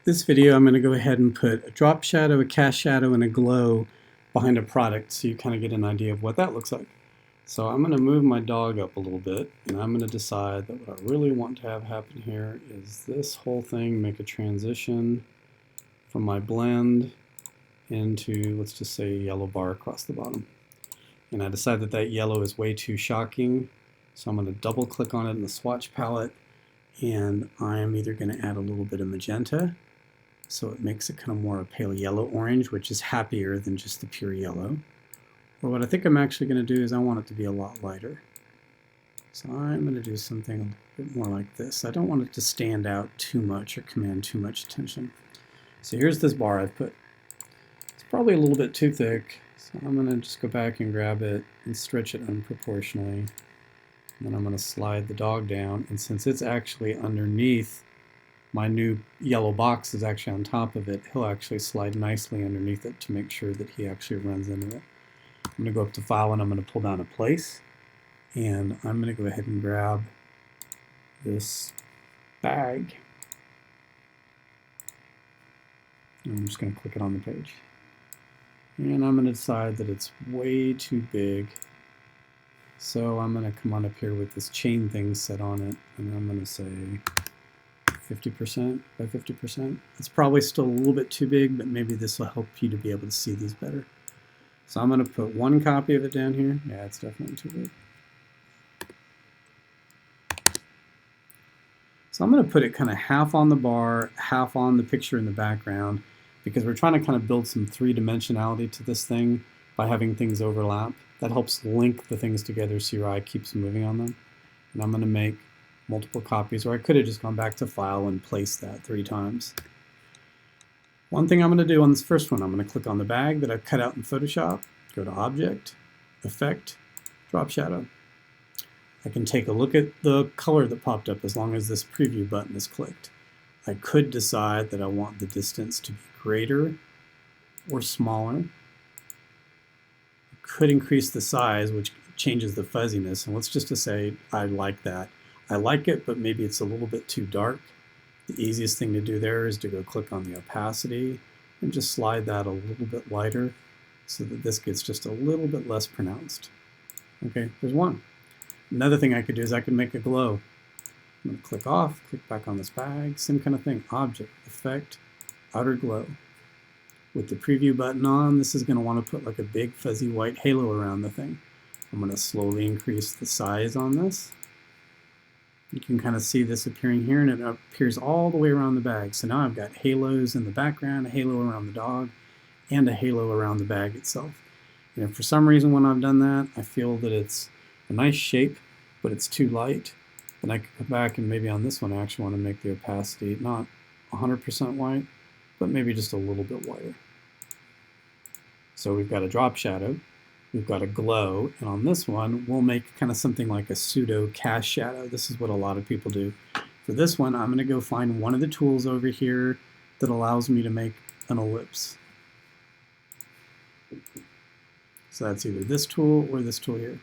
This video I'm going to go ahead and put a drop shadow, a cast shadow, and a glow behind a product so you kind of get an idea of what that looks like. So I'm going to move my dog up a little bit, and I'm going to decide that what I really want to have happen here is this whole thing make a transition from my blend into, let's just say, a yellow bar across the bottom. And I decide that that yellow is way too shocking, so I'm going to double click on it in the swatch palette, and I'm either going to add a little bit of magenta, so it makes it kind of more a pale yellow orange, which is happier than just the pure yellow. Or what I think I'm actually going to do is I want it to be a lot lighter. So I'm going to do something a bit more like this. I don't want it to stand out too much or command too much attention. So here's this bar I've put. It's probably a little bit too thick, so I'm going to just go back and grab it and stretch it unproportionally. And then I'm going to slide the dog down, and since it's actually underneath, my new yellow box is actually on top of it, he'll actually slide nicely underneath it to make sure that he actually runs into it. I'm going to go up to File and I'm going to pull down a place, and I'm going to go ahead and grab this bag. And I'm just going to click it on the page. And I'm going to decide that it's way too big. So I'm going to come on up here with this chain thing set on it, and I'm going to say 50% by 50%. It's probably still a little bit too big, but maybe this will help you to be able to see these better. So I'm going to put one copy of it down here. Yeah, it's definitely too big. So I'm going to put it kind of half on the bar, half on the picture in the background, because we're trying to kind of build some three-dimensionality to this thing by having things overlap. That helps link the things together so your eye keeps moving on them. And I'm going to make multiple copies, or I could have just gone back to File and placed that 3 times. One thing I'm going to do on this first one, I'm going to click on the bag that I've cut out in Photoshop, go to Object, Effect, Drop Shadow. I can take a look at the color that popped up as long as this preview button is clicked. I could decide that I want the distance to be greater or smaller. I could increase the size, which changes the fuzziness, and let's just say I like that. I like it, but maybe it's a little bit too dark. The easiest thing to do there is to go click on the opacity and just slide that a little bit lighter so that this gets just a little bit less pronounced. Okay, there's one. Another thing I could do is I could make a glow. I'm going to click off, click back on this bag, same kind of thing. Object, Effect, Outer Glow. With the preview button on, this is going to want to put like a big fuzzy white halo around the thing. I'm going to slowly increase the size on this. You can kind of see this appearing here, and it appears all the way around the bag. So now I've got halos in the background, a halo around the dog, and a halo around the bag itself. And if for some reason when I've done that, I feel that it's a nice shape, but it's too light, then I can come back and maybe on this one I actually want to make the opacity not 100% white, but maybe just a little bit whiter. So we've got a drop shadow. We've got a glow, and on this one, we'll make kind of something like a pseudo cast shadow. This is what a lot of people do. For this one, I'm going to go find one of the tools over here that allows me to make an ellipse. So that's either this tool or this tool here.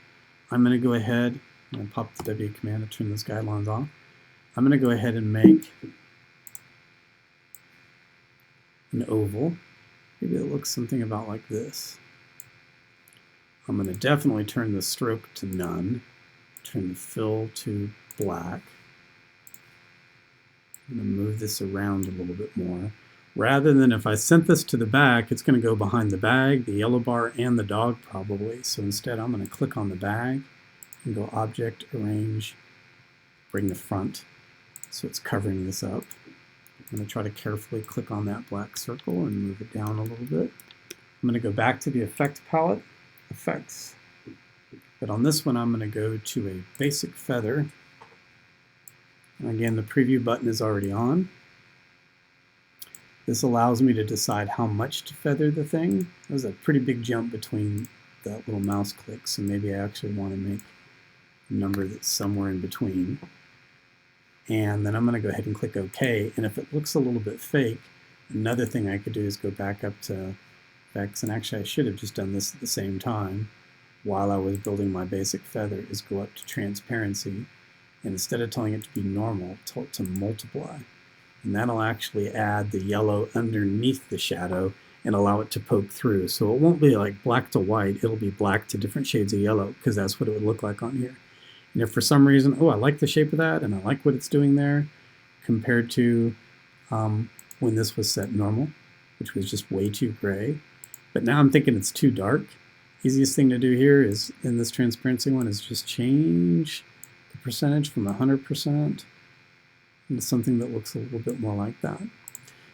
I'm going to go ahead, I'm going to pop the W command to turn those guidelines off. I'm going to go ahead and make an oval. Maybe it looks something about like this. I'm going to definitely turn the stroke to none, turn the fill to black. I'm going to move this around a little bit more. Rather than if I sent this to the back, it's going to go behind the bag, the yellow bar, and the dog probably. So instead I'm going to click on the bag and go Object, Arrange, bring the front so it's covering this up. I'm going to try to carefully click on that black circle and move it down a little bit. I'm going to go back to the Effect palette. Effects. But on this one, I'm going to go to a basic feather. And again, the preview button is already on. This allows me to decide how much to feather the thing. There's a pretty big jump between that little mouse click, so maybe I actually want to make a number that's somewhere in between. And then I'm going to go ahead and click OK. And if it looks a little bit fake, another thing I could do is go back up to Effects, and actually I should have just done this at the same time while I was building my basic feather, is go up to Transparency, and instead of telling it to be normal, tell it to multiply. and that'll actually add the yellow underneath the shadow and allow it to poke through. So it won't be like black to white, it'll be black to different shades of yellow, because that's what it would look like on here. And if for some reason, oh, I like the shape of that and I like what it's doing there, compared to when this was set normal, which was just way too gray. But now I'm thinking it's too dark. Easiest thing to do here is, in this transparency one, is just change the percentage from 100% into something that looks a little bit more like that.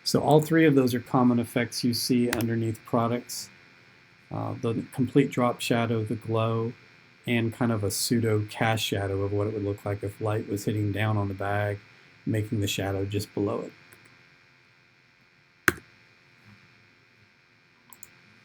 So all three of those are common effects you see underneath products. The complete drop shadow, the glow, and kind of a pseudo cast shadow of what it would look like if light was hitting down on the bag, making the shadow just below it.